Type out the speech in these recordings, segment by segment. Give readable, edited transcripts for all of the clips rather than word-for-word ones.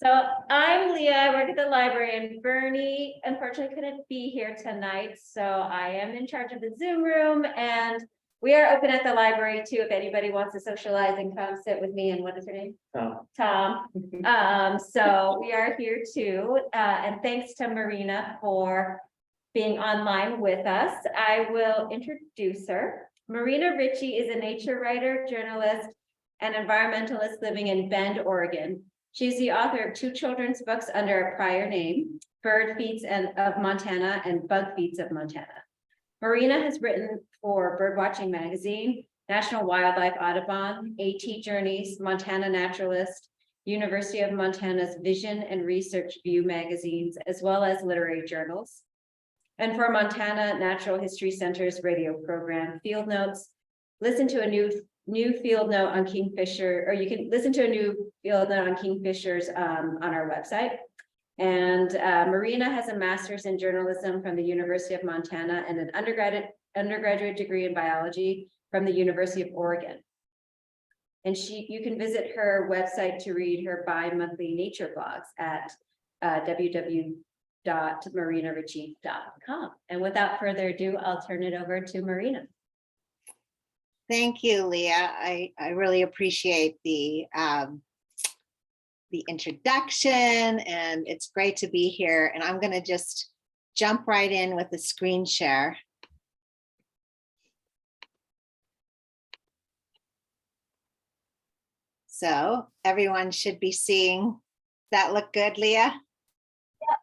So I'm Leah, I work at the library, and Bernie unfortunately couldn't be here tonight, so I am in charge of the Zoom room, and we are open at the library too, if anybody wants to socialize and come sit with me. And what is her name? Tom. So we are here too, and thanks to Marina for being online with us. I will introduce her. Marina Richie is a nature writer, journalist, and environmentalist living in Bend, Oregon. She's the author of 2 children's books under a prior name, Bird Feeds of Montana and Bug Feeds of Montana. Marina has written for Birdwatching Magazine, National Wildlife Audubon, AT Journeys, Montana Naturalist, University of Montana's Vision and Research View magazines, as well as literary journals. And for Montana Natural History Center's radio program, Field Notes. Listen to a new field note on Kingfisher, or you can listen to a new field note on Kingfishers on our website. And Marina has a master's in journalism from the University of Montana and an undergraduate degree in biology from the University of Oregon. And you can visit her website to read her bi-monthly nature blogs at www.marinarichie.com. And without further ado, I'll turn it over to Marina. Thank you, Leah. I really appreciate the introduction, and it's great to be here. And I'm going to just jump right in with the screen share. So everyone should be seeing that. Look good, Leah? Yeah.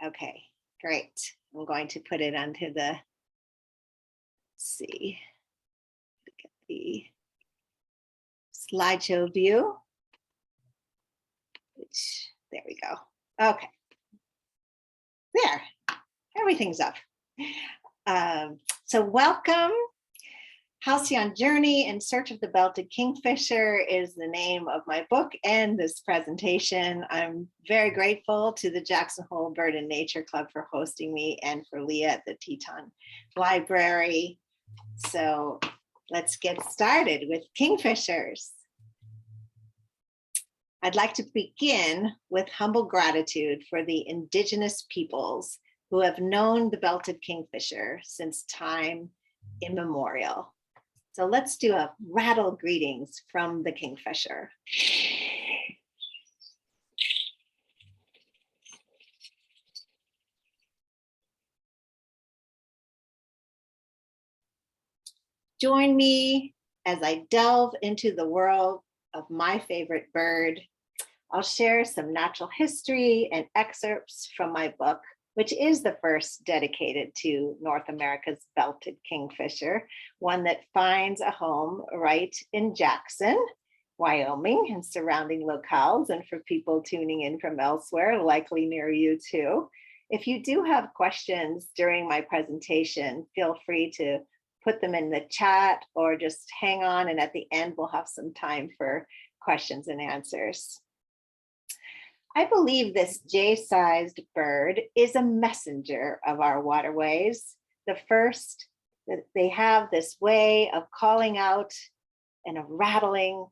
Okay, great. I'm going to put it onto the, let's see. The slideshow view, which, there we go. Okay, there, everything's up. So welcome. Halcyon Journey in Search of the Belted Kingfisher is the name of my book and this presentation. I'm very grateful to the Jackson Hole Bird and Nature Club for hosting me, and for Leah at the Teton Library. So let's get started with Kingfishers. I'd like to begin with humble gratitude for the indigenous peoples who have known the belted kingfisher since time immemorial. So let's do a rattle greetings from the kingfisher. Join me as I delve into the world of my favorite bird. I'll share some natural history and excerpts from my book, which is the first dedicated to North America's belted kingfisher, one that finds a home right in Jackson, Wyoming, and surrounding locales, and for people tuning in from elsewhere, likely near you too. If you do have questions during my presentation, feel free to put them in the chat or just hang on, and at the end we'll have some time for questions and answers. I believe this J-sized bird is a messenger of our waterways. The first, that they have this way of calling out and a rattling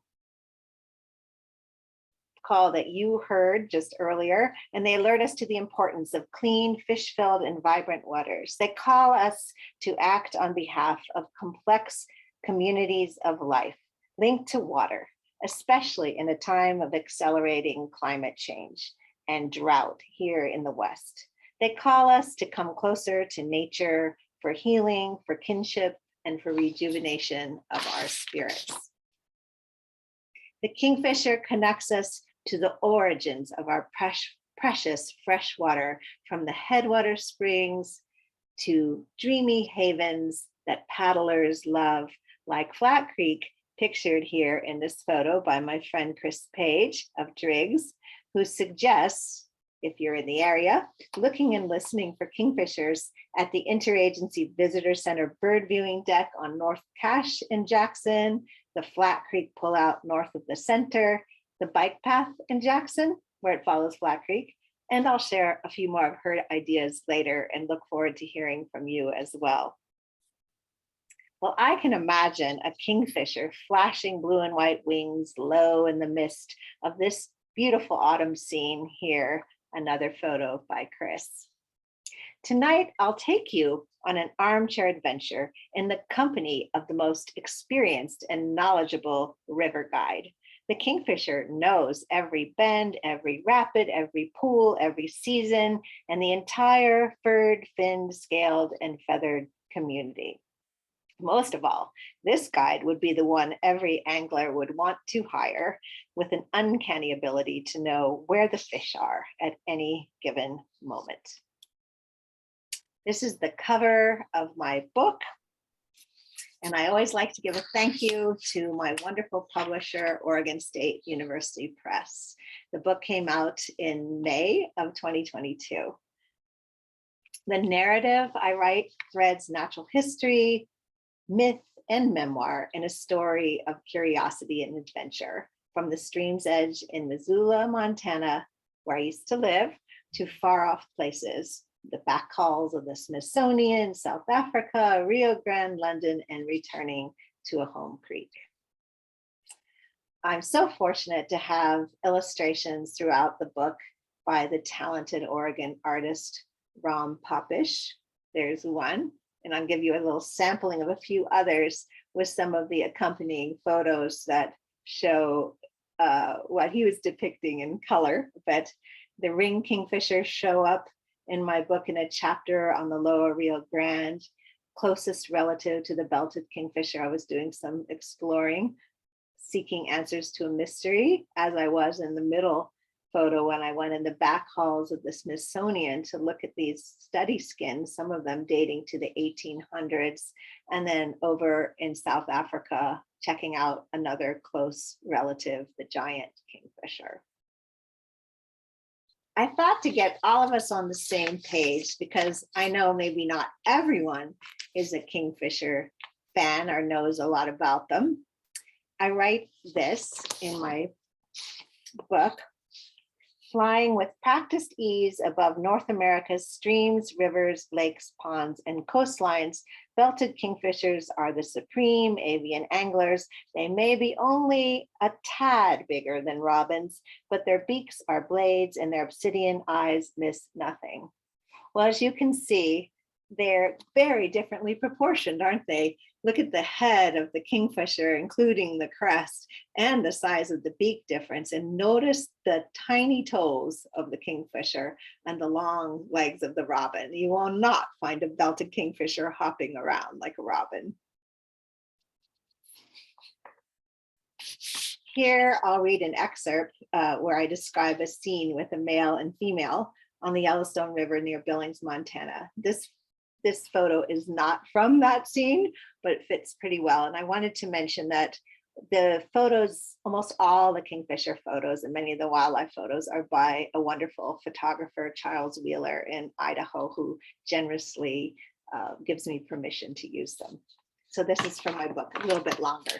call that you heard just earlier, and they alert us to the importance of clean, fish-filled, and vibrant waters. They call us to act on behalf of complex communities of life linked to water, especially in a time of accelerating climate change and drought here in the West. They call us to come closer to nature for healing, for kinship, and for rejuvenation of our spirits. The kingfisher connects us to the origins of our precious fresh water, from the headwater springs to dreamy havens that paddlers love, like Flat Creek, pictured here in this photo by my friend Chris Page of Driggs, who suggests, if you're in the area, looking and listening for kingfishers at the Interagency Visitor Center bird viewing deck on North Cache in Jackson, the Flat Creek pullout north of the center, the bike path in Jackson, where it follows Flat Creek. And I'll share a few more of her ideas later and look forward to hearing from you as well. Well, I can imagine a kingfisher flashing blue and white wings low in the mist of this beautiful autumn scene here. Another photo by Chris. Tonight, I'll take you on an armchair adventure in the company of the most experienced and knowledgeable river guide. The kingfisher knows every bend, every rapid, every pool, every season, and the entire furred, finned, scaled, and feathered community. Most of all, this guide would be the one every angler would want to hire, with an uncanny ability to know where the fish are at any given moment. This is the cover of my book. And I always like to give a thank you to my wonderful publisher, Oregon State University Press. The book came out in May of 2022. The narrative I write threads natural history, myth, and memoir in a story of curiosity and adventure, from the stream's edge in Missoula, Montana, where I used to live, to far off places, the back halls of the Smithsonian, South Africa, Rio Grande, London, and returning to a home creek. I'm so fortunate to have illustrations throughout the book by the talented Oregon artist, Ram Papish. There's one, and I'll give you a little sampling of a few others with some of the accompanying photos that show what he was depicting in color. But the ring kingfishers show up in my book in a chapter on the lower Rio Grande, closest relative to the belted kingfisher. I was doing some exploring, seeking answers to a mystery, as I was in the middle photo when I went in the back halls of the Smithsonian to look at these study skins, some of them dating to the 1800s, and then over in South Africa, checking out another close relative, the giant kingfisher. I thought to get all of us on the same page, because I know maybe not everyone is a kingfisher fan or knows a lot about them. I write this in my book: flying with practiced ease above North America's streams, rivers, lakes, ponds, and coastlines, belted kingfishers are the supreme avian anglers. They may be only a tad bigger than robins, but their beaks are blades and their obsidian eyes miss nothing. Well, as you can see, they're very differently proportioned, aren't they? Look at the head of the kingfisher, including the crest, and the size of the beak difference, and notice the tiny toes of the kingfisher and the long legs of the robin. You will not find a belted kingfisher hopping around like a robin. Here, I'll read an excerpt where I describe a scene with a male and female on the Yellowstone River near Billings, Montana. This photo is not from that scene, but it fits pretty well. And I wanted to mention that the photos, almost all the kingfisher photos and many of the wildlife photos, are by a wonderful photographer, Charles Wheeler in Idaho, who generously gives me permission to use them. So this is from my book, a little bit longer.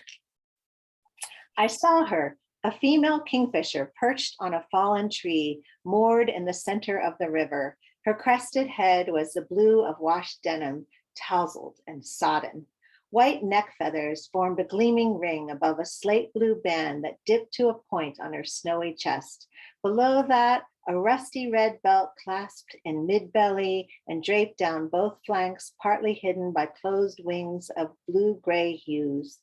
I saw her, a female kingfisher perched on a fallen tree, moored in the center of the river. Her crested head was the blue of washed denim, tousled and sodden. White neck feathers formed a gleaming ring above a slate blue band that dipped to a point on her snowy chest. Below that, a rusty red belt clasped in mid-belly and draped down both flanks, partly hidden by closed wings of blue-gray hues.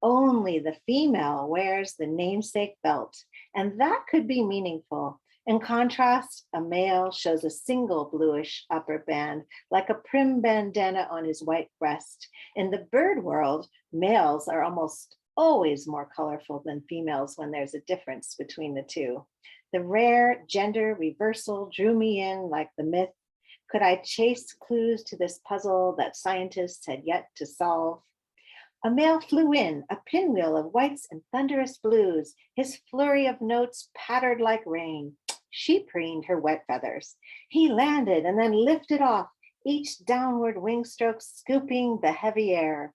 Only the female wears the namesake belt, and that could be meaningful. In contrast, a male shows a single bluish upper band, like a prim bandana on his white breast. In the bird world, males are almost always more colorful than females when there's a difference between the two. The rare gender reversal drew me in like the myth. Could I chase clues to this puzzle that scientists had yet to solve? A male flew in, a pinwheel of whites and thunderous blues. His flurry of notes pattered like rain. She preened her wet feathers. He landed and then lifted off, each downward wing stroke scooping the heavy air.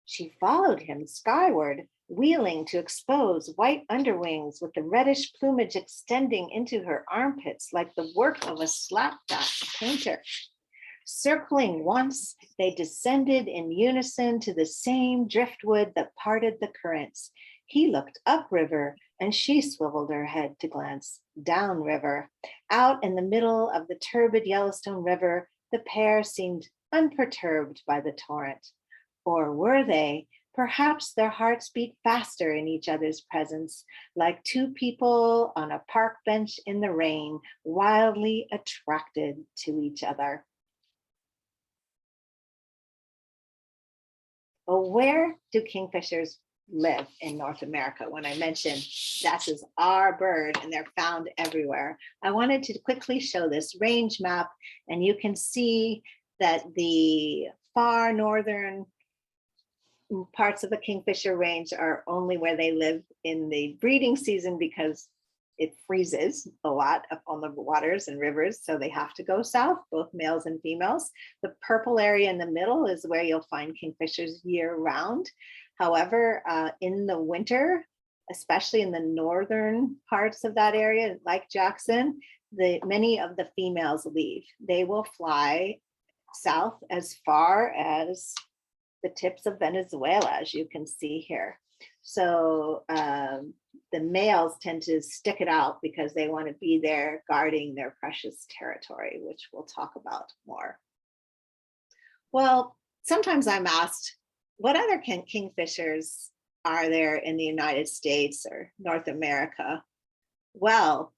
She followed him skyward, wheeling to expose white underwings with the reddish plumage extending into her armpits like the work of a slapdash painter. Circling once, they descended in unison to the same driftwood that parted the currents. He looked upriver, and she swiveled her head to glance downriver. Out in the middle of the turbid Yellowstone River, the pair seemed unperturbed by the torrent. Or were they? Perhaps their hearts beat faster in each other's presence, like two people on a park bench in the rain, wildly attracted to each other. Well, where do kingfishers live in North America? When I mentioned this is our bird and they're found everywhere, I wanted to quickly show this range map, and you can see that the far northern parts of the kingfisher range are only where they live in the breeding season because it freezes a lot up on the waters and rivers, so they have to go south, both males and females. The purple area in the middle is where you'll find kingfishers year round. However, in the winter, especially in the northern parts of that area, like Jackson, many of the females leave. They will fly south as far as the tips of Venezuela, as you can see here. So the males tend to stick it out because they want to be there guarding their precious territory, which we'll talk about more. Well, sometimes I'm asked, what other kingfishers are there in the United States or North America? Well,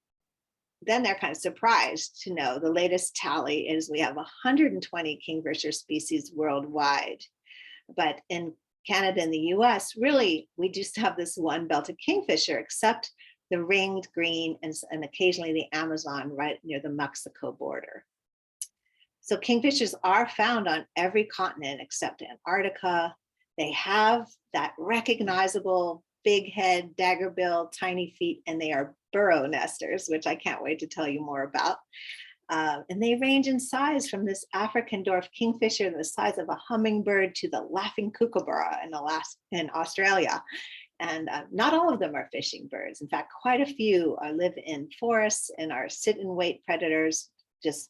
then they're kind of surprised to know the latest tally is we have 120 kingfisher species worldwide. But in Canada and the US, really, we just have this one belted kingfisher, except the ringed green and occasionally the Amazon right near the Mexico border. So kingfishers are found on every continent except Antarctica. They have that recognizable big head, dagger bill, tiny feet, and they are burrow nesters, which I can't wait to tell you more about. And they range in size from this African dwarf kingfisher, the size of a hummingbird, to the laughing kookaburra in Australia. And not all of them are fishing birds. In fact, quite a few live in forests and are sit and wait predators, just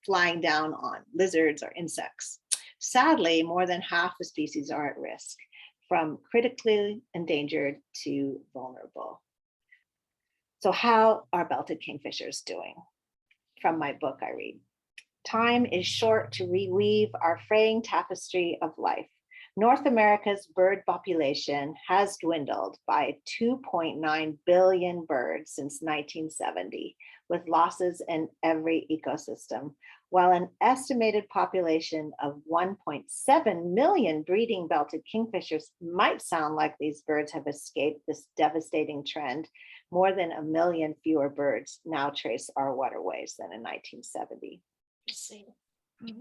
flying down on lizards or insects. Sadly, more than half the species are at risk, from critically endangered to vulnerable. So how are belted kingfishers doing? From my book, I read, time is short to reweave our fraying tapestry of life. North America's bird population has dwindled by 2.9 billion birds since 1970, with losses in every ecosystem, while an estimated population of 1.7 million breeding belted kingfishers might sound like these birds have escaped this devastating trend. More than 1 million fewer birds now trace our waterways than in 1970.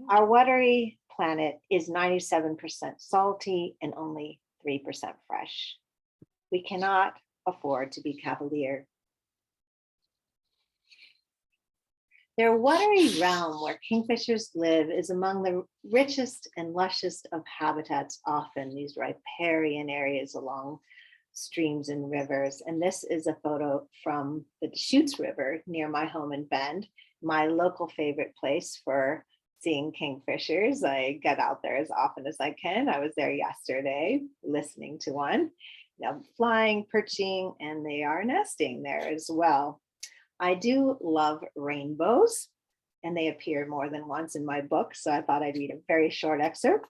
Our watery planet is 97% salty and only 3% fresh. We cannot afford to be cavalier. Their watery realm where kingfishers live is among the richest and lushest of habitats, often these riparian areas along streams and rivers. And this is a photo from the Deschutes River near my home in Bend, my local favorite place for seeing kingfishers. I get out there as often as I can. I was there yesterday listening to one, flying, perching, and they are nesting there as well. I do love rainbows, and they appear more than once in my book, so I thought I'd read a very short excerpt.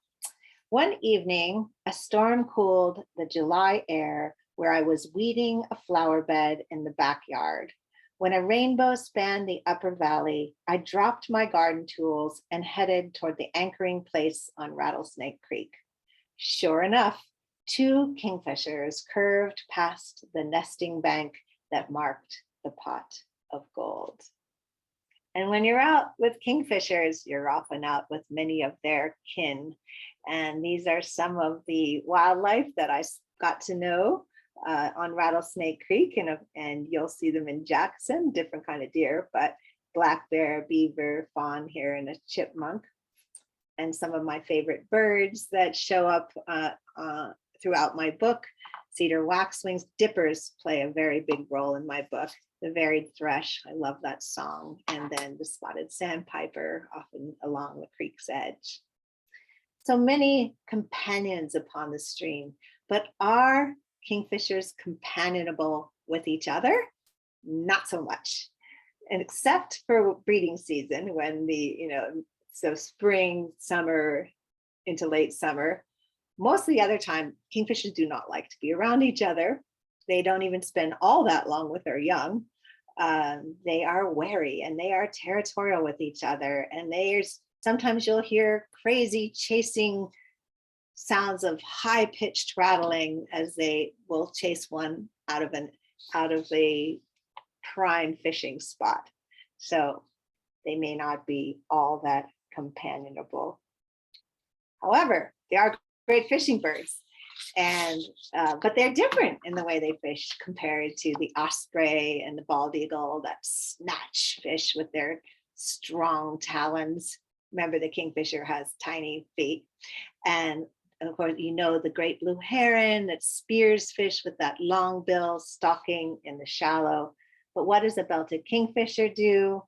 One evening, a storm cooled the July air where I was weeding a flower bed in the backyard. When a rainbow spanned the upper valley, I dropped my garden tools and headed toward the anchoring place on Rattlesnake Creek. Sure enough, 2 kingfishers curved past the nesting bank that marked the pot of gold. And when you're out with kingfishers, you're often out with many of their kin. And these are some of the wildlife that I got to know on Rattlesnake Creek, and you'll see them in Jackson, different kind of deer, but black bear, beaver, fawn here, and a chipmunk. And some of my favorite birds that show up throughout my book, cedar waxwings. Dippers play a very big role in my book. The varied thrush, I love that song. And then the spotted sandpiper, often along the creek's edge. So many companions upon the stream, but are kingfishers companionable with each other? Not so much. And except for breeding season, when so spring, summer into late summer, most of the other time, kingfishers do not like to be around each other. They don't even spend all that long with their young. They are wary and they are territorial with each other. And sometimes you'll hear crazy chasing sounds of high-pitched rattling as they will chase one out of a prime fishing spot. So they may not be all that companionable. However, they are great fishing birds, and but they're different in the way they fish compared to the osprey and the bald eagle that snatch fish with their strong talons. Remember, the kingfisher has tiny feet. And of course, the great blue heron that spears fish with that long bill stalking in the shallow. But what does a belted kingfisher do?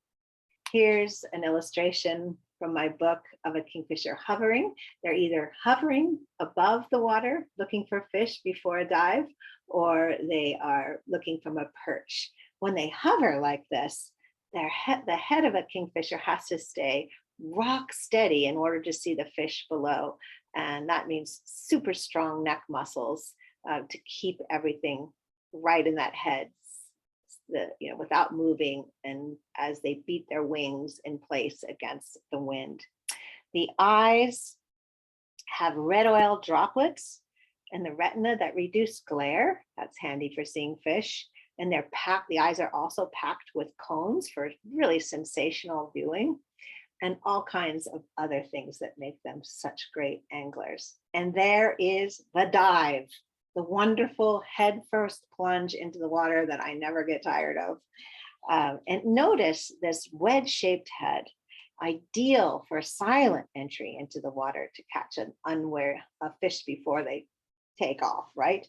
Here's an illustration from my book of a kingfisher hovering. They're either hovering above the water looking for fish before a dive, or they are looking from a perch. When they hover like this, the head of a kingfisher has to stay rock steady in order to see the fish below. And that means super strong neck muscles to keep everything right in that head, without moving, and as they beat their wings in place against the wind. The eyes have red oil droplets in the retina that reduce glare. That's handy for seeing fish. And the eyes are also packed with cones for really sensational viewing, and all kinds of other things that make them such great anglers. And there is the dive, the wonderful head first plunge into the water that I never get tired of. And notice this wedge-shaped head, ideal for silent entry into the water to catch a fish before they take off, right?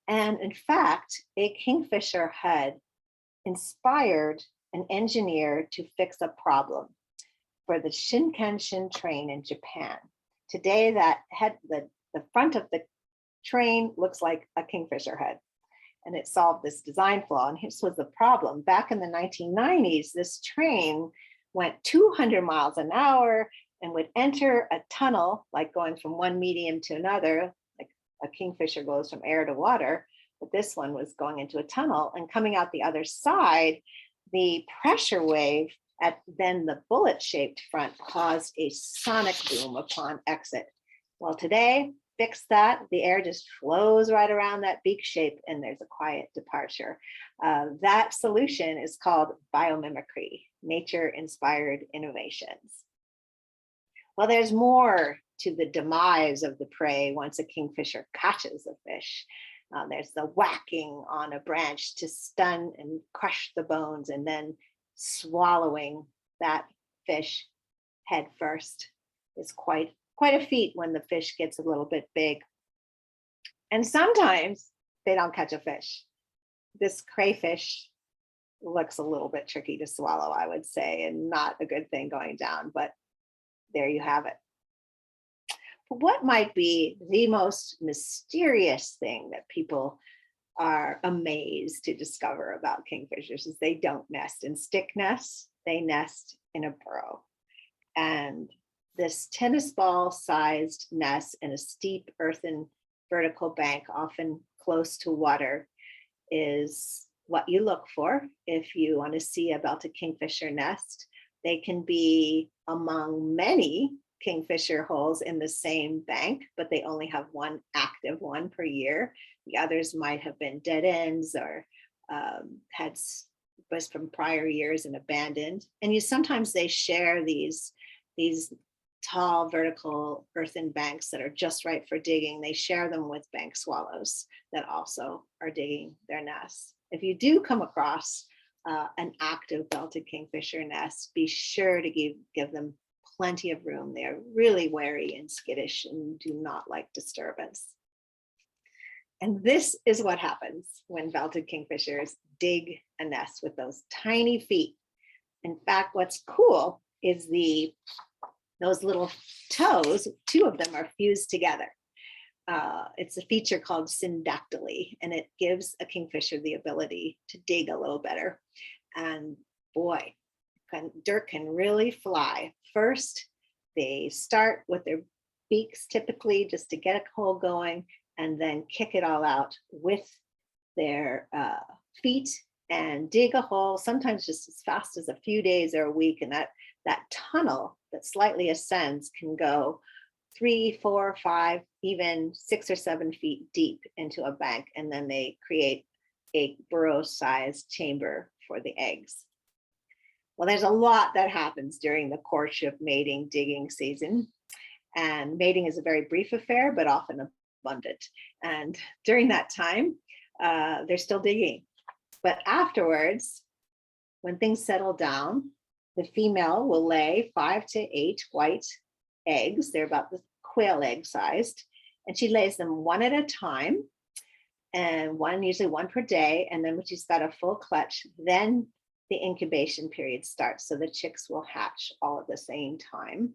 And in fact, a kingfisher head inspired an engineer to fix a problem for the Shinkansen train in Japan. Today, that head, the front of the train looks like a kingfisher head, and it solved this design flaw. And this was the problem. Back in the 1990s, this train went 200 miles an hour and would enter a tunnel, like going from one medium to another, like a kingfisher goes from air to water, but this one was going into a tunnel, and coming out the other side, the pressure wave at then the bullet-shaped front caused a sonic boom upon exit. Well, today, fix that. The air just flows right around that beak shape, and there's a quiet departure. That solution is called biomimicry, nature-inspired innovations. Well, there's more to the demise of the prey once a kingfisher catches a fish. There's the whacking on a branch to stun and crush the bones, and then swallowing that fish head first is quite a feat when the fish gets a little bit big. And sometimes they don't catch a fish. This crayfish looks a little bit tricky to swallow, I would say, and not a good thing going down, but there you have it. But what might be the most mysterious thing that people are amazed to discover about kingfishers is they don't nest in stick nests, they nest in a burrow. And this tennis ball sized nest in a steep earthen vertical bank, often close to water, is what you look for if you want to see a belted kingfisher nest. They can be among many kingfisher holes in the same bank, but they only have one active one per year. The others might have been dead ends or was from prior years and abandoned. And sometimes they share these tall vertical earthen banks that are just right for digging. They share them with bank swallows that also are digging their nests. If you do come across an active belted kingfisher nest, be sure to give them plenty of room. They're really wary and skittish and do not like disturbance. And this is what happens when belted kingfishers dig a nest with those tiny feet. In fact, what's cool is those little toes, two of them are fused together. It's a feature called syndactyly, and it gives a kingfisher the ability to dig a little better. And boy, dirt can really fly. First, they start with their beaks typically just to get a hole going, and then kick it all out with their feet and dig a hole, sometimes just as fast as a few days or a week. And that tunnel that slightly ascends can go 3, 4, 5, even 6 or 7 feet deep into a bank. And then they create a burrow-sized chamber for the eggs. Well, there's a lot that happens during the courtship, mating, digging season. And mating is a very brief affair, but often abundant. And during that time, they're still digging. But afterwards, when things settle down, the female will lay 5 to 8 white eggs. They're about the quail egg sized. And she lays them one at a time, and usually one per day. And then when she's got a full clutch, then the incubation period starts. So the chicks will hatch all at the same time.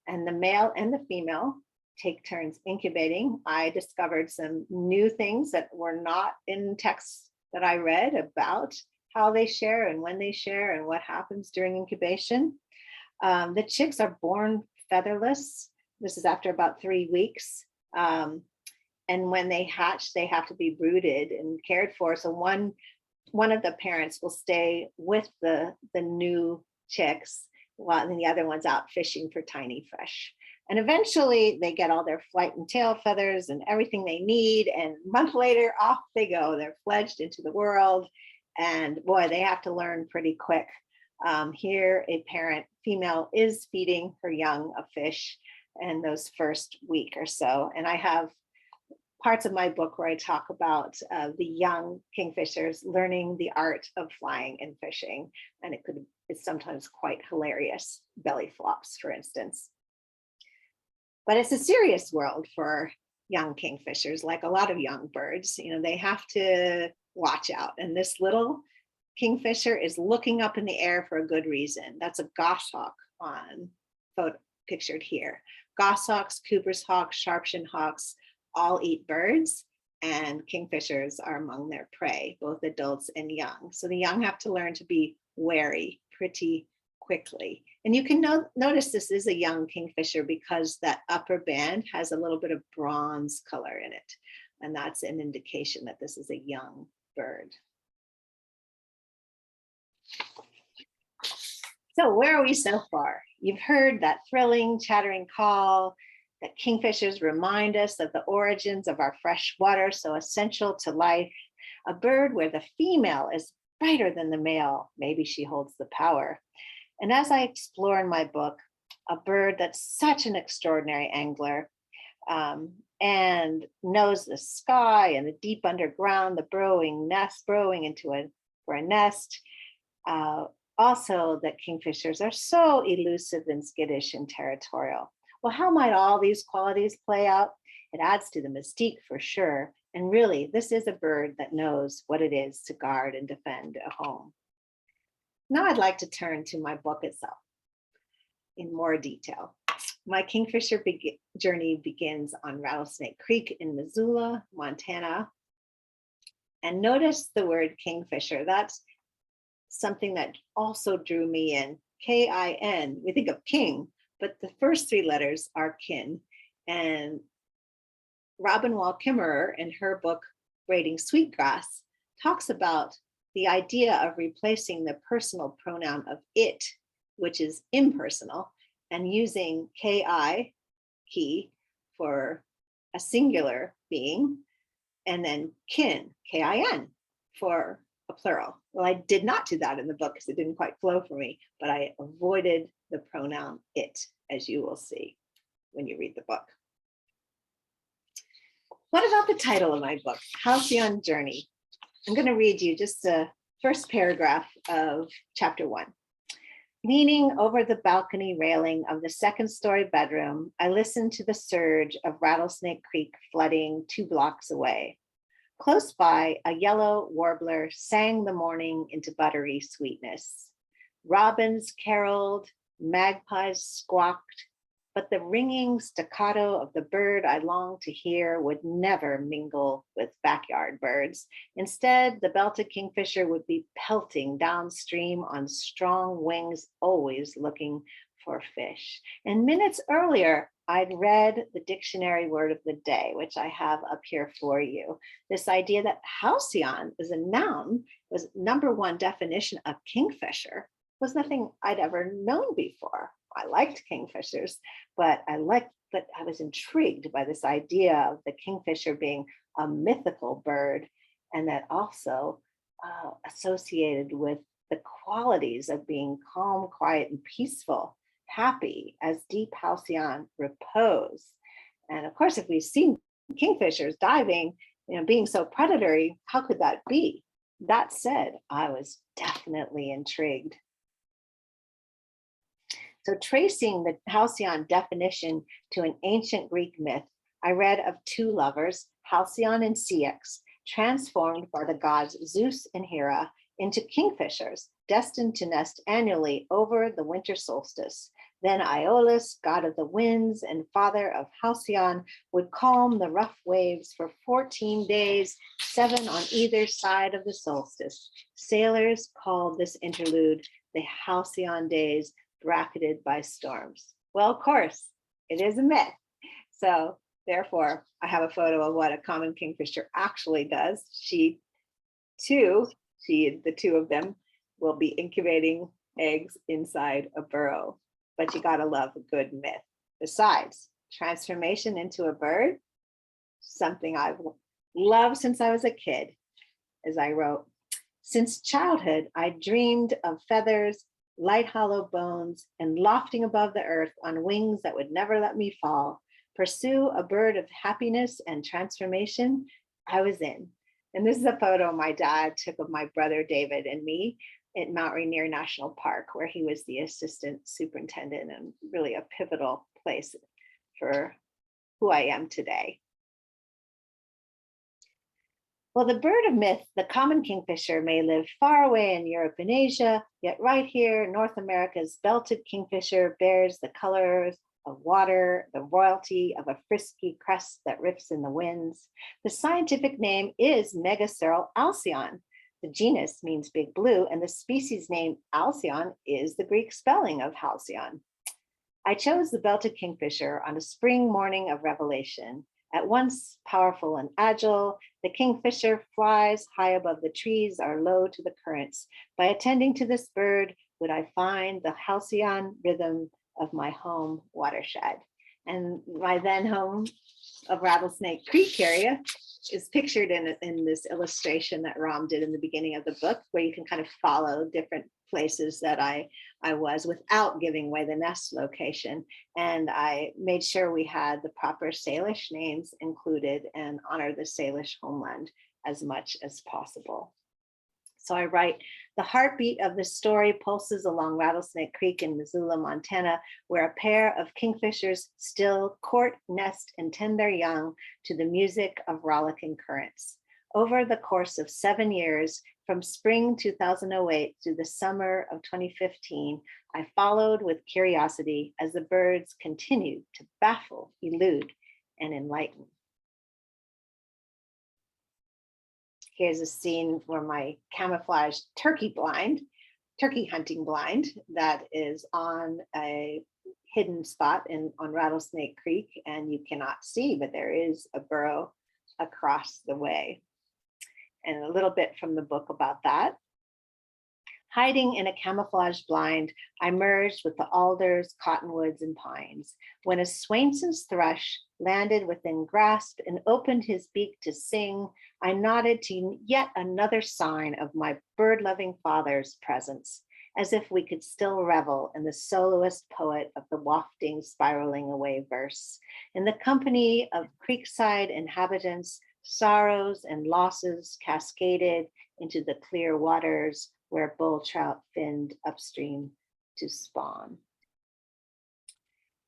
And the male and the female take turns incubating. I discovered some new things that were not in texts that I read about how they share and when they share and what happens during incubation. The chicks are born featherless. This is after about 3 weeks. And when they hatch, they have to be brooded and cared for. So one of the parents will stay with the new chicks while the other one's out fishing for tiny fish. And eventually they get all their flight and tail feathers and everything they need. And a month later, off they go. They're fledged into the world. And boy, they have to learn pretty quick. Here, a parent female is feeding her young a fish in those first week or so. And I have parts of my book where I talk about the young kingfishers learning the art of flying and fishing. And it's sometimes quite hilarious, belly flops, for instance. But it's a serious world for young kingfishers, like a lot of young birds. You know, they have to watch out. And this little kingfisher is looking up in the air for a good reason. That's a goshawk on photo pictured here. Goshawks, Cooper's hawks, sharpshin hawks all eat birds, and kingfishers are among their prey, both adults and young. So the young have to learn to be wary pretty quickly. And you can notice this is a young kingfisher because that upper band has a little bit of bronze color in it. And that's an indication that this is a young bird. So where are we so far? You've heard that thrilling, chattering call, that kingfishers remind us of the origins of our fresh water, so essential to life. A bird where the female is brighter than the male. Maybe she holds the power. And as I explore in my book, a bird that's such an extraordinary angler and knows the sky and the deep underground, the burrowing for a nest. Also that kingfishers are so elusive and skittish and territorial. Well, how might all these qualities play out? It adds to the mystique for sure. And really, this is a bird that knows what it is to guard and defend a home. Now I'd like to turn to my book itself in more detail. My kingfisher journey begins on Rattlesnake Creek in Missoula, Montana. And notice the word kingfisher. That's something that also drew me in. K-I-N. We think of king, but the first 3 letters are kin. And Robin Wall Kimmerer, in her book, Braiding Sweetgrass, talks about the idea of replacing the personal pronoun of it, which is impersonal, and using ki, he, for a singular being, and then kin, kin, for a plural. Well, I did not do that in the book because it didn't quite flow for me, but I avoided the pronoun it, as you will see when you read the book. What about the title of my book, Halcyon Journey? I'm going to read you just the first paragraph of chapter 1. Leaning over the balcony railing of the 2nd-story bedroom, I listened to the surge of Rattlesnake Creek flooding 2 blocks away. Close by, a yellow warbler sang the morning into buttery sweetness. Robins caroled, magpies squawked, but the ringing staccato of the bird I longed to hear would never mingle with backyard birds. Instead, the belted kingfisher would be pelting downstream on strong wings, always looking for fish. And minutes earlier, I'd read the dictionary word of the day, which I have up here for you. This idea that halcyon is a noun was number one definition of kingfisher was nothing I'd ever known before. I liked kingfishers, but I was intrigued by this idea of the kingfisher being a mythical bird, and that also associated with the qualities of being calm, quiet, and peaceful, happy as deep halcyon repose. And of course, if we've seen kingfishers diving, being so predatory, how could that be? That said, I was definitely intrigued. So tracing the halcyon definition to an ancient Greek myth, I read of two lovers, Halcyon and Ceyx, transformed by the gods Zeus and Hera into kingfishers, destined to nest annually over the winter solstice. Then Aeolus, god of the winds and father of Halcyon, would calm the rough waves for 14 days, 7 on either side of the solstice. Sailors called this interlude the Halcyon days, bracketed by storms. Well, of course, it is a myth. So therefore, I have a photo of what a common kingfisher actually does. The two of them will be incubating eggs inside a burrow. But you gotta love a good myth. Besides, transformation into a bird, something I've loved since I was a kid. As I wrote, since childhood, I dreamed of feathers, light hollow bones, and lofting above the earth on wings that would never let me fall. Pursue a bird of happiness and transformation, I was in. And this is a photo my dad took of my brother David and me at Mount Rainier National Park, where he was the assistant superintendent, and really a pivotal place for who I am today. Well, the bird of myth, the common kingfisher, may live far away in Europe and Asia, yet right here, North America's belted kingfisher bears the colors of water, the royalty of a frisky crest that rips in the winds. The scientific name is Megaceral alcyon. The genus means big blue, and the species name alcyon is the Greek spelling of halcyon. I chose the belted kingfisher on a spring morning of revelation. At once powerful and agile, the kingfisher flies high above the trees or low to the currents. By attending to this bird, would I find the halcyon rhythm of my home watershed. And my then home of Rattlesnake Creek area is pictured in this illustration that Ram did in the beginning of the book, where you can kind of follow different places that I was without giving away the nest location. And I made sure we had the proper Salish names included and honor the Salish homeland as much as possible. So I write, the heartbeat of the story pulses along Rattlesnake Creek in Missoula, Montana, where a pair of kingfishers still court, nest, and tend their young to the music of rollicking currents. Over the course of 7 years, from spring 2008 to the summer of 2015, I followed with curiosity as the birds continued to baffle, elude, and enlighten. Here's a scene for my camouflage turkey hunting blind that is on a hidden spot on Rattlesnake Creek, and you cannot see, but there is a burrow across the way. And a little bit from the book about that. Hiding in a camouflage blind, I merged with the alders, cottonwoods, and pines. When a Swainson's thrush landed within grasp and opened his beak to sing, I nodded to yet another sign of my bird-loving father's presence, as if we could still revel in the soloist poet of the wafting, spiraling away verse. In the company of creekside inhabitants, sorrows and losses cascaded into the clear waters where bull trout finned upstream to spawn.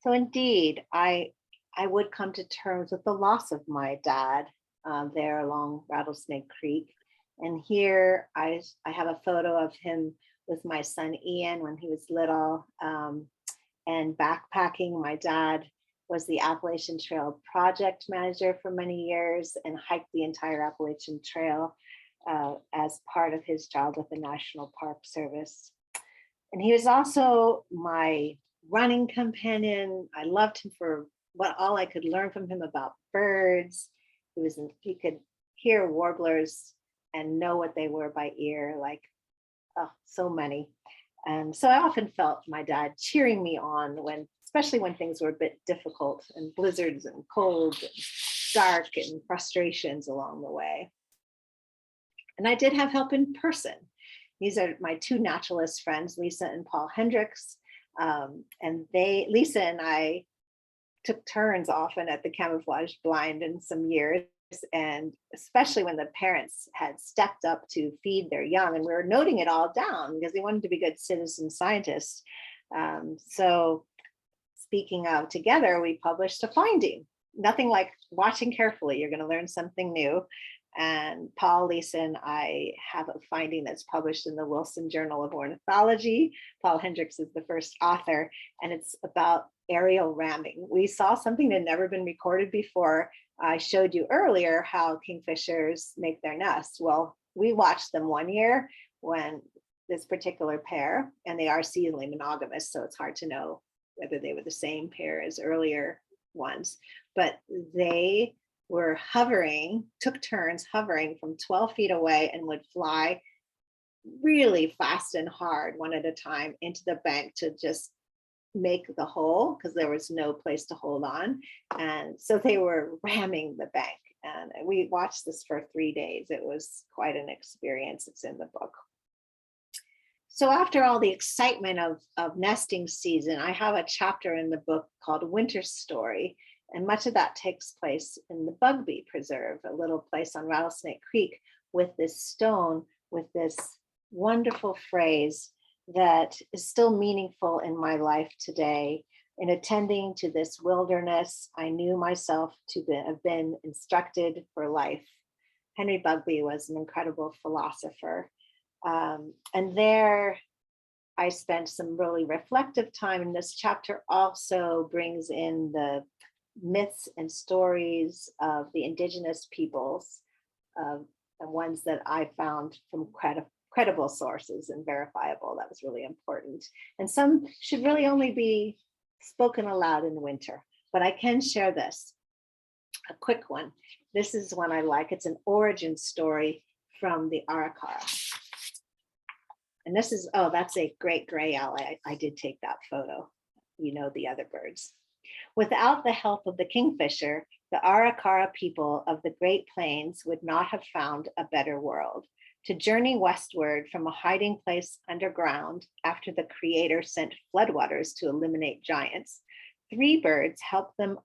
So indeed, I would come to terms with the loss of my dad there along Rattlesnake Creek. And here I have a photo of him with my son Ian when he was little, and backpacking. My dad was the Appalachian Trail project manager for many years and hiked the entire Appalachian Trail as part of his job with the National Park Service. And he was also my running companion. I loved him for all I could learn from him about birds. He could hear warblers and know what they were by ear, like, oh, so many. And so I often felt my dad cheering me on especially when things were a bit difficult and blizzards and cold and dark and frustrations along the way. And I did have help in person. These are my two naturalist friends, Lisa and Paul Hendricks. And Lisa and I took turns often at the camouflage blind in some years, and especially when the parents had stepped up to feed their young, and we were noting it all down because they wanted to be good citizen scientists. So speaking of together, we published a finding. Nothing like watching carefully, you're going to learn something new. And Paul, Lisa, and I have a finding that's published in the Wilson Journal of Ornithology. Paul Hendricks is the first author, and it's about aerial ramming. We saw something that had never been recorded before. I showed you earlier how kingfishers make their nests. Well, we watched them one year when this particular pair, and they are seasonally monogamous, so it's hard to know whether they were the same pair as earlier ones, but they were took turns hovering from 12 feet away and would fly really fast and hard one at a time into the bank to just make the hole because there was no place to hold on. And so they were ramming the bank. And we watched this for 3 days. It was quite an experience. It's in the book. So after all the excitement of nesting season, I have a chapter in the book called Winter Story. And much of that takes place in the Bugbee Preserve, a little place on Rattlesnake Creek, with this stone, with this wonderful phrase that is still meaningful in my life today. In attending to this wilderness, I knew myself to have been instructed for life. Henry Bugbee was an incredible philosopher. And there I spent some really reflective time. And this chapter also brings in the myths and stories of the indigenous peoples, and ones that I found from credible sources and verifiable. That was really important. And some should really only be spoken aloud in winter, but I can share this, a quick one. This is one I like. It's an origin story from the Arikara. And this is, oh, that's a great gray owl. I did take that photo. You know the other birds. Without the help of the kingfisher, the Arikara people of the Great Plains would not have found a better world. To journey westward from a hiding place underground after the Creator sent floodwaters to eliminate giants, 3 birds helped them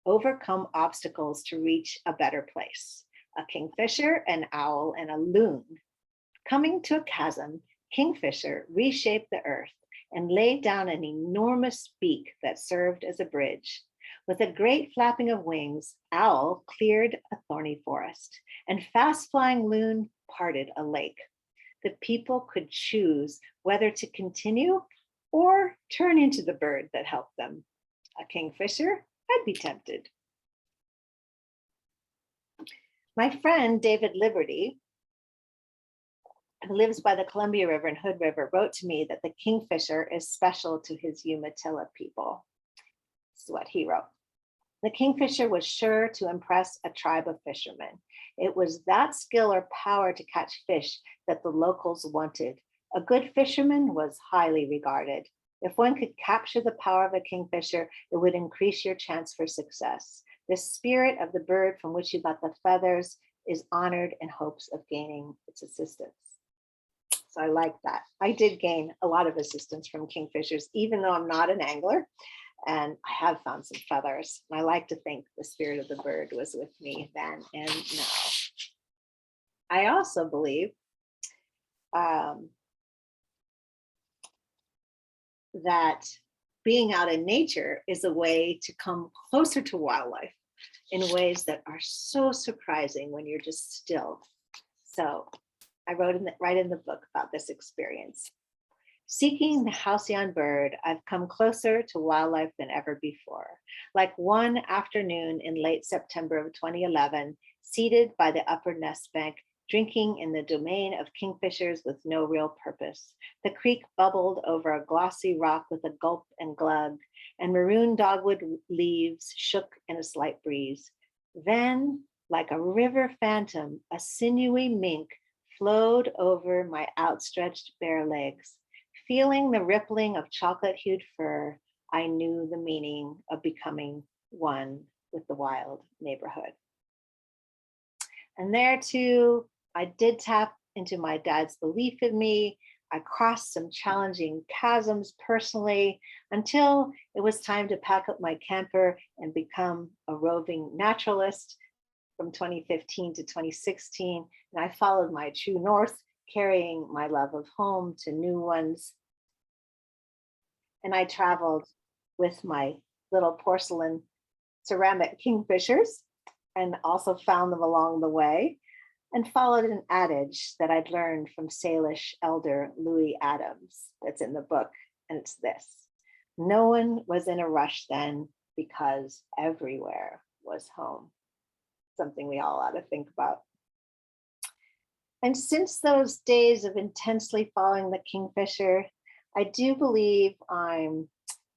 overcome obstacles to reach a better place: a kingfisher, an owl, and a loon. Coming to a chasm, Kingfisher reshaped the earth and laid down an enormous beak that served as a bridge. With a great flapping of wings, Owl cleared a thorny forest, and fast-flying Loon parted a lake. The people could choose whether to continue or turn into the bird that helped them. A kingfisher, I'd be tempted. My friend David Liberty, who lives by the Columbia River and Hood River, wrote to me that the kingfisher is special to his Umatilla people. This is what he wrote. The kingfisher was sure to impress a tribe of fishermen. It was that skill or power to catch fish that the locals wanted. A good fisherman was highly regarded. If one could capture the power of a kingfisher, it would increase your chance for success. The spirit of the bird from which you got the feathers is honored in hopes of gaining its assistance. So I like that. I did gain a lot of assistance from kingfishers, even though I'm not an angler, and I have found some feathers. And I like to think the spirit of the bird was with me then and now. I also believe that being out in nature is a way to come closer to wildlife. in ways that are so surprising when you're just still. So I wrote right in the book about this experience. Seeking the halcyon bird, I've come closer to wildlife than ever before. Like one afternoon in late September of 2011, seated by the upper nest bank, drinking in the domain of kingfishers with no real purpose. The creek bubbled over a glossy rock with a gulp and glug, and maroon dogwood leaves shook in a slight breeze. Then, like a river phantom, a sinewy mink flowed over my outstretched bare legs. Feeling the rippling of chocolate-hued fur, I knew the meaning of becoming one with the wild neighborhood. And there too, I did tap into my dad's belief in me. I crossed some challenging chasms personally until it was time to pack up my camper and become a roving naturalist from 2015 to 2016. And I followed my true north, carrying my love of home to new ones. And I traveled with my little porcelain ceramic kingfishers and also found them along the way and followed an adage that I'd learned from Salish elder Louis Adams that's in the book. And it's this: no one was in a rush then because everywhere was home. Something we all ought to think about. And since those days of intensely following the kingfisher, I do believe I'm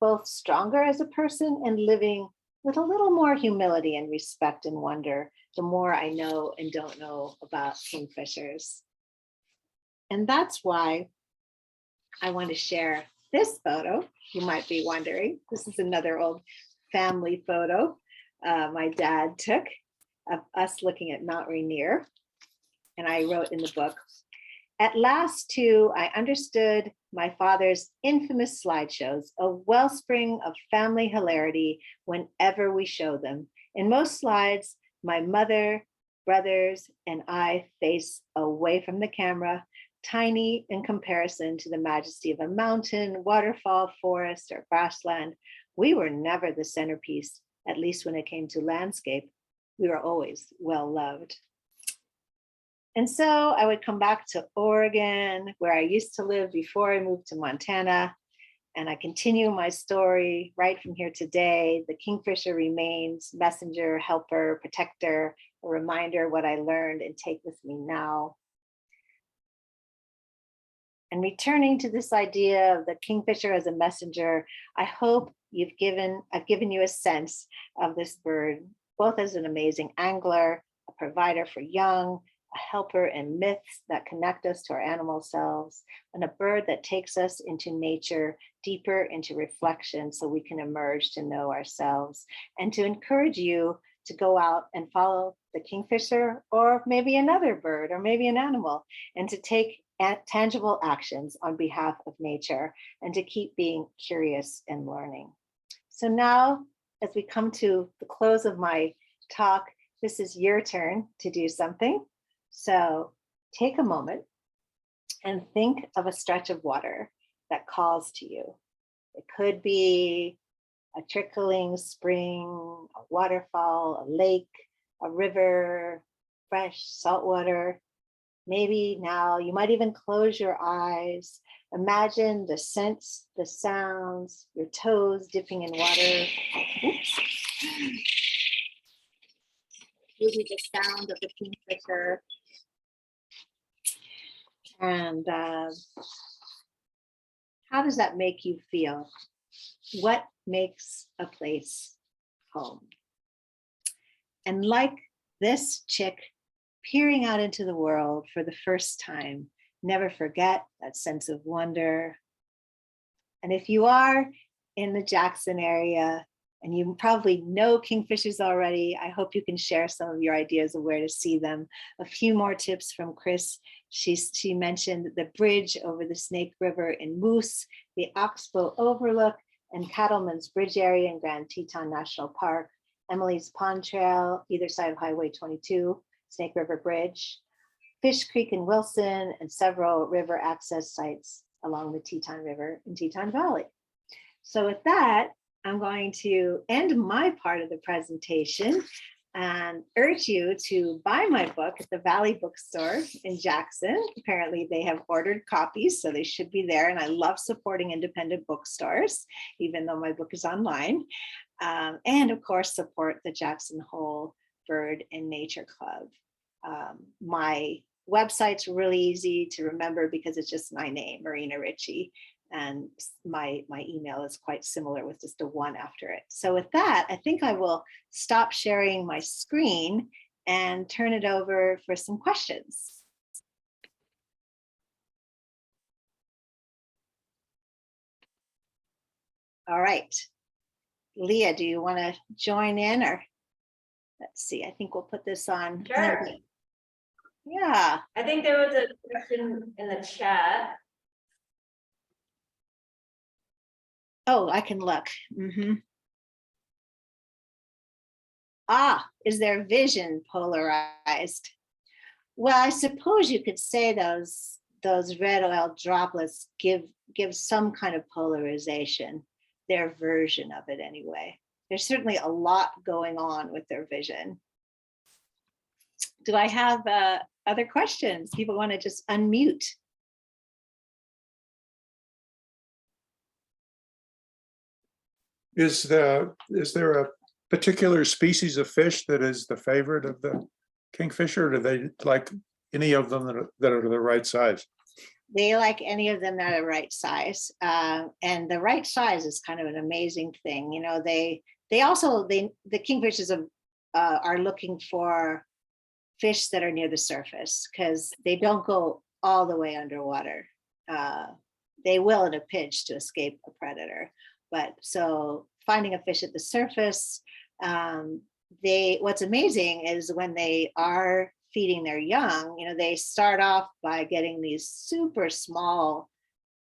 both stronger as a person and living with a little more humility and respect and wonder the more I know and don't know about kingfishers. And that's why I want to share this photo. You might be wondering, this is another old family photo my dad took of us looking at Mount Rainier. And I wrote in the book, at last too, I understood my father's infamous slideshows, a wellspring of family hilarity whenever we show them. In most slides, my mother, brothers, and I face away from the camera, tiny in comparison to the majesty of a mountain, waterfall, forest, or grassland. We were never the centerpiece, at least when it came to landscape. We were always well loved. And so I would come back to Oregon, where I used to live before I moved to Montana. And I continue my story right from here today. The kingfisher remains messenger, helper, protector, a reminder of what I learned and take with me now. And returning to this idea of the kingfisher as a messenger, I hope I've given you a sense of this bird, both as an amazing angler, a provider for young, a helper in myths that connect us to our animal selves, and a bird that takes us into nature, deeper into reflection so we can emerge to know ourselves, and to encourage you to go out and follow the kingfisher or maybe another bird or maybe an animal, and to take tangible actions on behalf of nature and to keep being curious and learning. So now, as we come to the close of my talk, this is your turn to do something. So take a moment and think of a stretch of water that calls to you. It could be a trickling spring, a waterfall, a lake, a river, fresh salt water. Maybe now you might even close your eyes. Imagine the scents, the sounds, your toes dipping in water. Oops. Maybe the sound of the kingfisher. And how does that make you feel? What makes a place home? And like this chick peering out into the world for the first time, never forget that sense of wonder. And if you are in the Jackson area, and you probably know kingfishers already, I hope you can share some of your ideas of where to see them. A few more tips from Chris. She mentioned the bridge over the Snake River in Moose, the Oxbow Overlook, and Cattleman's Bridge area in Grand Teton National Park, Emily's Pond Trail, either side of Highway 22, Snake River Bridge, Fish Creek in Wilson, and several river access sites along the Teton River in Teton Valley. So with that, I'm going to end my part of the presentation and urge you to buy my book at the Valley Bookstore in Jackson. Apparently they have ordered copies, so they should be there. And I love supporting independent bookstores, even though my book is online. And of course, support the Jackson Hole Bird and Nature Club. My website's really easy to remember because it's just my name, Marina Richie. And my email is quite similar with just a 1 after it. So with that, I think I will stop sharing my screen and turn it over for some questions. All right. Leah, do you want to join in, or let's see, I think we'll put this on. Sure. Yeah. I think there was a question in the chat. Oh, I can look. Is their vision polarized? Well, I suppose you could say those red oil droplets give some kind of polarization, their version of it anyway. There's certainly a lot going on with their vision. Do I have other questions? People want to just unmute. Is there a particular species of fish that is the favorite of the kingfisher? Or do they like any of them that are the right size? They like any of them that are right size. And the right size is kind of an amazing thing. You know, the kingfishers are looking for fish that are near the surface because they don't go all the way underwater. They will in a pinch to escape a predator. But so finding a fish at the surface, what's amazing is when they are feeding their young, you know, they start off by getting these super small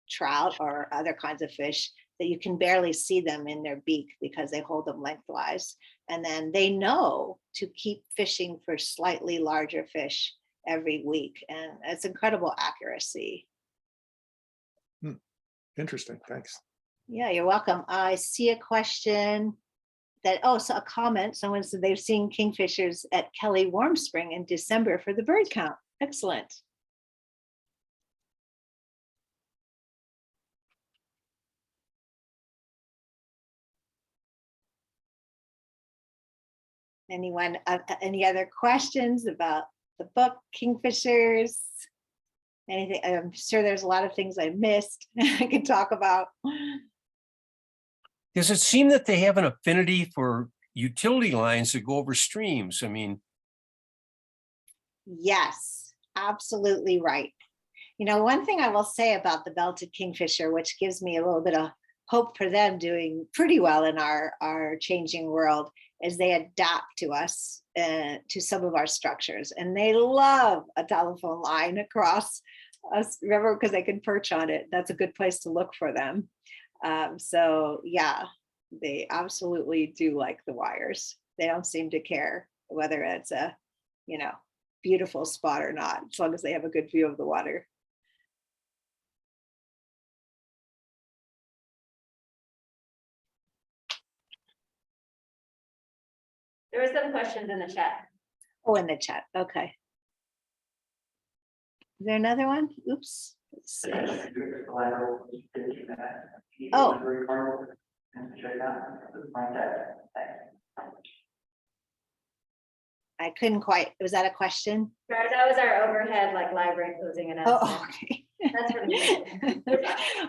trout or other kinds of fish that you can barely see them in their beak because they hold them lengthwise. And then they know to keep fishing for slightly larger fish every week. And it's incredible accuracy. Interesting, thanks. Yeah, you're welcome. I see a question so a comment. Someone said they've seen kingfishers at Kelly Warm Spring in December for the bird count. Excellent. Anyone, any other questions about the book, Kingfishers? Anything? I'm sure there's a lot of things I missed I can talk about. Does it seem that they have an affinity for utility lines that go over streams? I mean, yes, absolutely right. You know, one thing I will say about the belted kingfisher, which gives me a little bit of hope for them doing pretty well in our changing world, is they adapt to us, to some of our structures. And they love a telephone line across us, remember, because they can perch on it. That's a good place to look for them. So yeah, they absolutely do like the wires. They don't seem to care whether it's a, you know, beautiful spot or not, as long as they have a good view of the water. There were some questions in the chat. Oh, in the chat. Okay. Is there another one? Oops. Let's see. Oh. I couldn't quite. Was that a question? That was our overhead, like library closing announcement. Oh, okay. That's for me.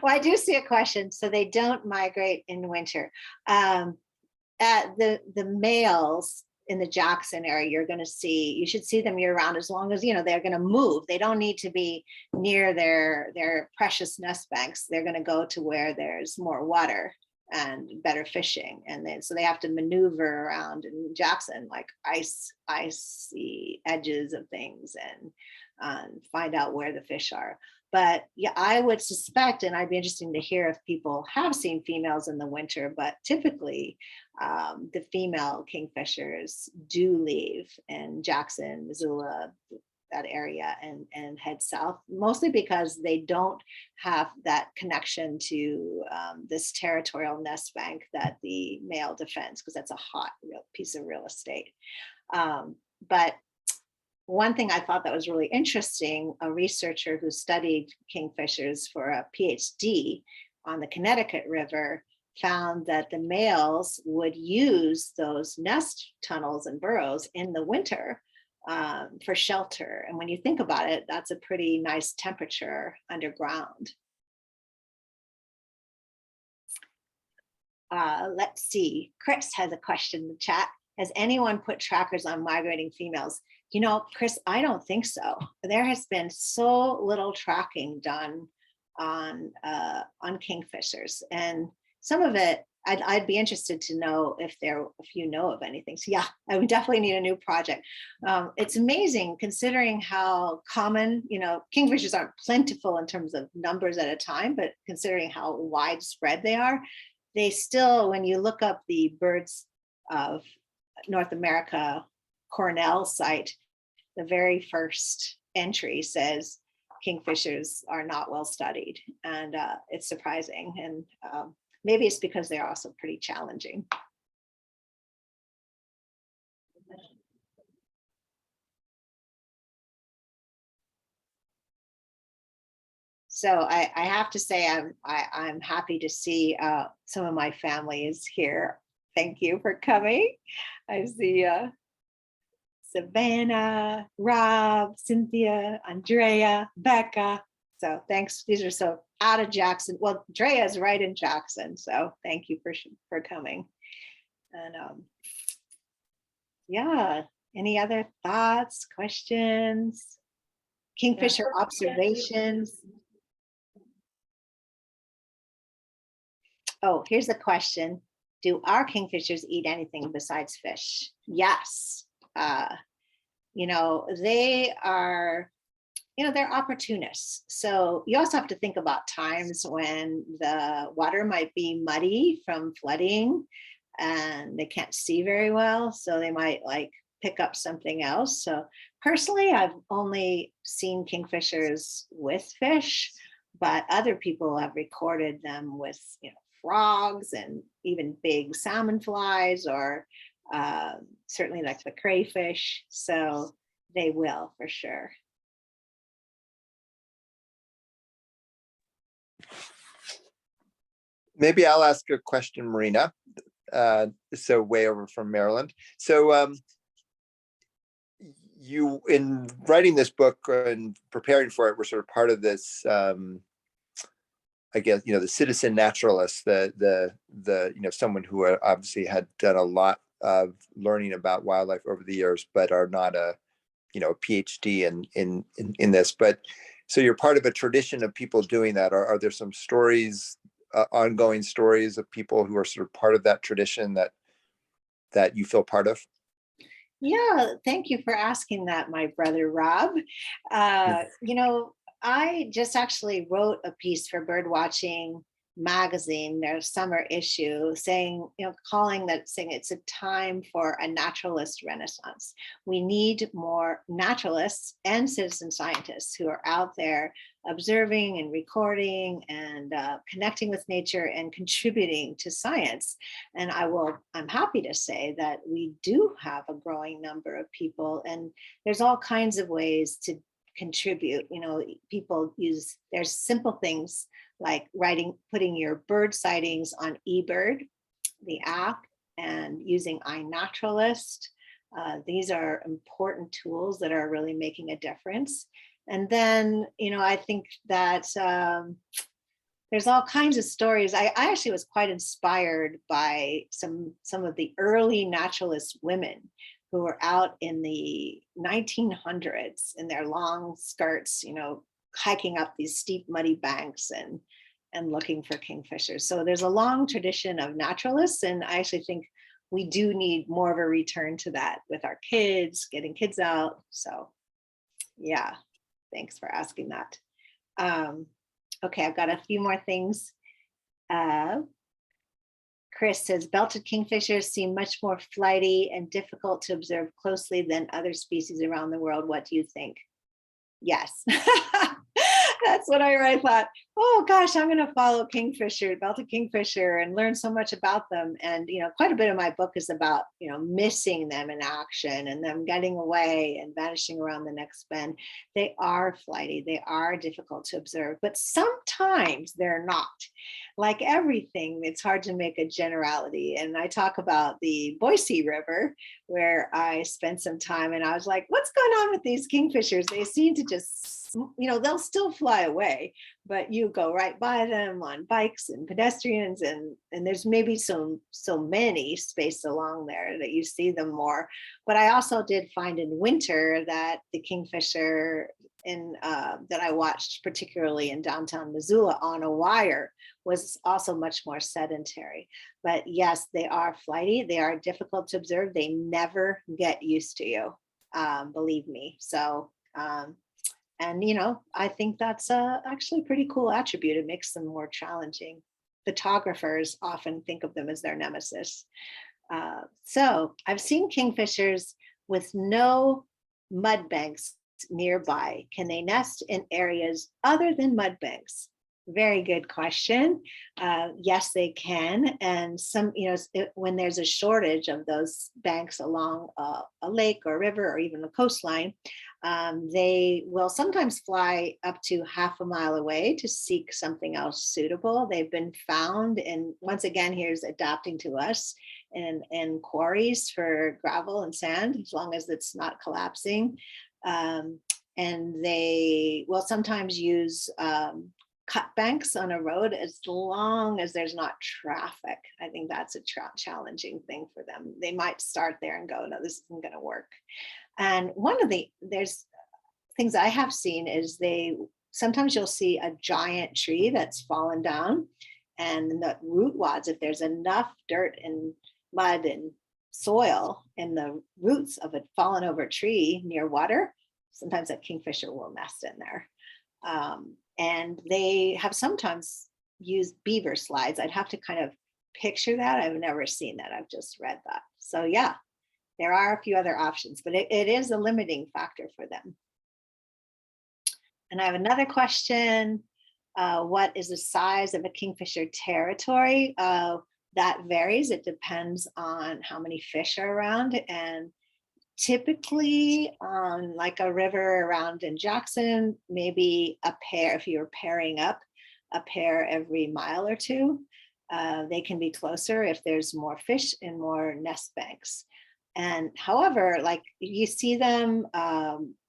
Well, I do see a question. So they don't migrate in winter. The males in the Jackson area, you should see them year round, as long as, you know, they're going to move. They don't need to be near their precious nest banks. They're going to go to where there's more water and better fishing. And then, so they have to maneuver around in Jackson, like icy edges of things, and find out where the fish are. But yeah, I would suspect, and I'd be interested to hear if people have seen females in the winter, but typically the female kingfishers do leave in Jackson, Missoula, that area and head south, mostly because they don't have that connection to this territorial nest bank that the male defends, because that's a hot piece of real estate. But one thing I thought that was really interesting, a researcher who studied kingfishers for a PhD on the Connecticut River found that the males would use those nest tunnels and burrows in the winter for shelter. And when you think about it, that's a pretty nice temperature underground. Let's see, Chris has a question in the chat. Has anyone put trackers on migrating females? You know, Chris, I don't think so. There has been so little tracking done on kingfishers, and some of it I'd be interested to know if you know of anything. So yeah, I would definitely need a new project. It's amazing considering how common, you know, kingfishers aren't plentiful in terms of numbers at a time, but considering how widespread they are, they still, when you look up the Birds of North America Cornell site, the very first entry says kingfishers are not well studied, and it's surprising. And maybe it's because they're also pretty challenging. So I have to say I'm happy to see some of my family is here. Thank you for coming. I see Savannah, Rob, Cynthia, Andrea, Becca. So thanks. These are so out of Jackson. Well, Drea is right in Jackson. So thank you for coming. And yeah, any other thoughts, questions? Kingfisher observations? Oh, here's a question. Do our kingfishers eat anything besides fish? Yes. You know, they are, you know, they're opportunists. So you also have to think about times when the water might be muddy from flooding and they can't see very well. So they might like pick up something else. So personally, I've only seen kingfishers with fish, but other people have recorded them with, you know, frogs and even big salmon flies, or certainly like the crayfish. So they will for sure. Maybe I'll ask a question, Marina. So way over from Maryland. So you, in writing this book and preparing for it, were sort of part of this, I guess, you know, the citizen naturalist, the you know, someone who obviously had done a lot of learning about wildlife over the years, but are not a, you know, a PhD in this. But so you're part of a tradition of people doing that. Are there some stories, ongoing stories of people who are sort of part of that tradition that you feel part of? Yeah, thank you for asking that, my brother Rob. You know, I just actually wrote a piece for Birdwatching magazine, their summer issue, saying, you know, saying it's a time for a naturalist renaissance. We need more naturalists and citizen scientists who are out there observing and recording and connecting with nature and contributing to science. And I'm happy to say that we do have a growing number of people, and there's all kinds of ways to contribute. You know, there's simple things like putting your bird sightings on eBird, the app, and using iNaturalist. These are important tools that are really making a difference. And then, you know, I think that there's all kinds of stories. I actually was quite inspired by some of the early naturalist women who were out in the 1900s in their long skirts, you know, hiking up these steep muddy banks and looking for kingfishers. So there's a long tradition of naturalists, and I actually think we do need more of a return to that with our kids, getting kids out. So yeah, thanks for asking that. Okay, I've got a few more things. Chris says, belted kingfishers seem much more flighty and difficult to observe closely than other species around the world. What do you think? Yes. That's what I thought. Oh gosh, I'm going to follow Kingfisher, Baltic Kingfisher, and learn so much about them. And quite a bit of my book is about missing them in action and them getting away and vanishing around the next bend. They are flighty. They are difficult to observe, but sometimes they're not. Like everything, it's hard to make a generality. And I talk about the Boise River, where I spent some time, and I was like, what's going on with these kingfishers? They seem to just, they'll still fly away, but you go right by them on bikes and pedestrians, and there's maybe so many spaced along there that you see them more. But I also did find in winter that the kingfisher that I watched, particularly in downtown Missoula on a wire, was also much more sedentary. But yes, they are flighty. They are difficult to observe. They never get used to you, believe me. So, I think that's actually a pretty cool attribute. It makes them more challenging. Photographers often think of them as their nemesis. So I've seen kingfishers with no mud banks nearby. Can they nest in areas other than mud banks? Very good question. Yes, they can. And some, when there's a shortage of those banks along a lake or a river or even a coastline, they will sometimes fly up to half a mile away to seek something else suitable. They've been found, and once again, here's adapting to us in quarries for gravel and sand, as long as it's not collapsing. And they will sometimes use cut banks on a road as long as there's not traffic. I think that's a challenging thing for them. They might start there and go, no, this isn't going to work. And there's things I have seen is sometimes you'll see a giant tree that's fallen down, and the root wads, if there's enough dirt and mud and soil in the roots of a fallen over tree near water, sometimes a kingfisher will nest in there. And they have sometimes used beaver slides. I'd have to kind of picture that. I've never seen that. I've just read that. So yeah, there are a few other options, but it is a limiting factor for them. And I have another question. What is the size of a kingfisher territory? That varies. It depends on how many fish are around. And typically on like a river around in Jackson, maybe a pair, if you're pairing up, a pair every mile or two. They can be closer if there's more fish and more nest banks. And however, like you see them,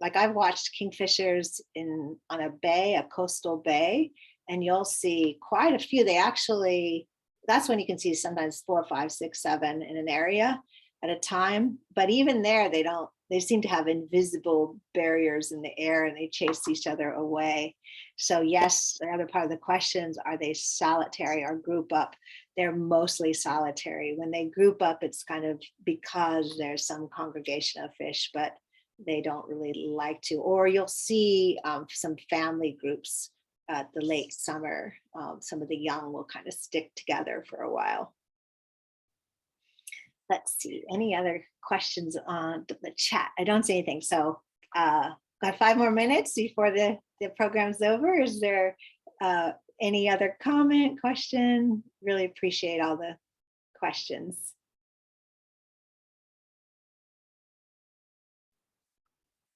like I've watched kingfishers on a bay, a coastal bay, and you'll see quite a few. That's when you can see sometimes 4, 5, 6, 7 in an area at a time. But even there, they seem to have invisible barriers in the air, and they chase each other away. So yes, the other part of the questions, are they solitary or group up? They're mostly solitary. When they group up, it's kind of because there's some congregation of fish, but they don't really like to. Or you'll see some family groups at the late summer. Some of the young will kind of stick together for a while. Let's see, any other questions on the chat? I don't see anything. So got 5 more minutes before the program's over. Is there any other comment, question? Really appreciate all the questions.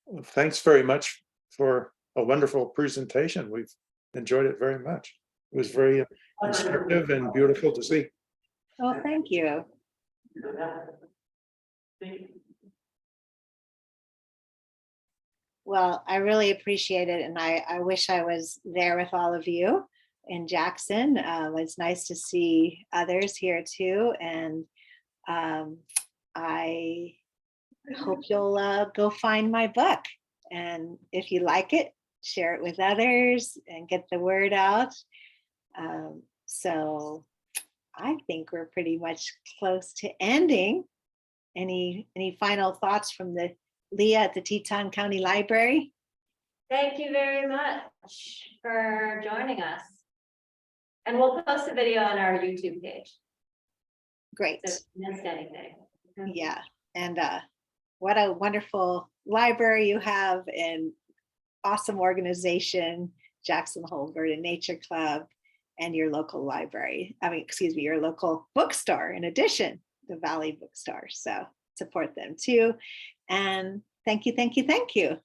Well, thanks very much for a wonderful presentation. We've enjoyed it very much. It was very instructive and beautiful to see. Oh, thank you. Well, I really appreciate it. And I wish I was there with all of you in Jackson. It's nice to see others here too. And I hope you'll go find my book. And if you like it, share it with others and get the word out. So I think we're pretty much close to ending. Any final thoughts from Leah at the Teton County Library? Thank you very much for joining us. And we'll post a video on our YouTube page. Great. So missed anything. Yeah. And what a wonderful library you have, and awesome organization, Jackson Hole Bird and Nature Club, and your local library. I mean, excuse me, your local bookstore in addition, the Valley Bookstore. So support them too. And thank you, thank you, thank you.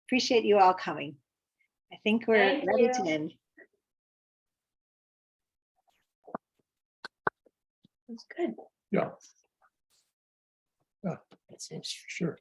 Appreciate you all coming. I think we're Thank ready you. to end. That's good. Yeah. Yeah, that seems for sure.